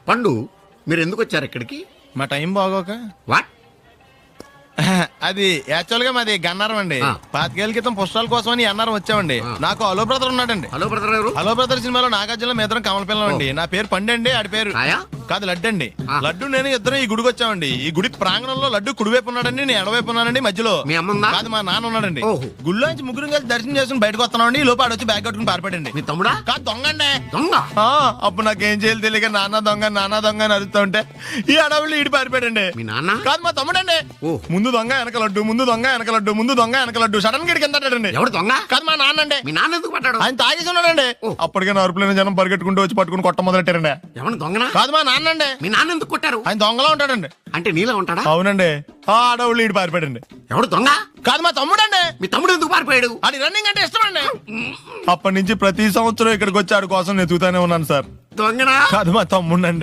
పండు మీరు ఎందుకు వచ్చారు ఇక్కడికి? మా టైం బాగోక. వాట్? అది యాక్చువల్ గా మాది గన్నారం అండి. 5 ఏళ్ల క్రితం పుష్పాల కోసం అని అన్నారం వచ్చామండి. నాకు హలో బ్రదర్ ఉన్నాడండి. హలో బ్రదర్ ఎవరు? హలో బ్రదర్ సినిమాలో నాగార్జున మేదరం కమల పిల్లం అండి. నా పేరు పండు అండి, ఆడి పేరు ఆయా? కాదు లడ్డు అండి. లడ్డు నేను ఇద్దరం ఈ గుడికి వచ్చామండి. ఈ గుడి ప్రాంగణంలో లడ్డు కుడివైపు ఉన్నాడండి, నేను ఎడవైపు ఉన్నానండి. మధ్యలో మీ అమ్మ ఉందా? కాదు మా నాన్న ఉన్నాడండి. ఓహో. గుళ్ళో నుంచి ముగ్గురు కలిసి దర్శనం చేసుకుని బయటకు వస్తున్నామండి. ఈ లోపు ఆడొచ్చి బ్యాగ్ కట్టుకుని పారిపోయాడండి. మీ తమ్ముడా? కాదు దొంగ అండి. దొంగ? అప్పుడు నాకేం చేయాలి తెలియక నాన్న దొంగ అని అరుస్తూ ఉంటే ఈ అడవులు ఈడి పారిపోయాడండి. మీ నాన్న? కాదు మా తమ్ముడండి. ఓ. ముందు దొంగ వెనక లడ్డు, ముందు దొంగ వెనక లడ్డు, ముందు దొంగ వెనక లడ్డు. సడన్ గా కిందండి. ఎవడు దొంగ? కాదు మా నాన్న అండి. మీ నాన్న ఎందుకు పట్టాడు? ఆయన తాగేసి ఉన్నాడండి. అప్పటికే అరుపులైన జనం పరిగెట్టుకుంటూ వచ్చి పట్టుకుని కొట్ట మొదలెట్టారండి. ఎవరు దొంగనా? కాదు మా నాన్న అండి. మీ నాన్న ఎందుకు కొట్టారు? ఆయన దొంగలా ఉంటాడండి. అంటే నీలా ఉంటాడా? అవునండి. ఆ అడవులు ఈడి పారిపోయాడండి. ఎవడు దొంగ? కాదు మా తమ్ముడండి. మీ తమ్ముడు ఎందుకు పారిపోయాడు? అది రన్నింగ్ అంటే ఇష్టం అండి. అప్పటి నుంచి ప్రతి సంవత్సరం ఇక్కడికి వచ్చి ఆడి కోసం వెతుకుతానే ఉన్నాను సార్. దొంగనా? కాదు మా తమ్ముడండి.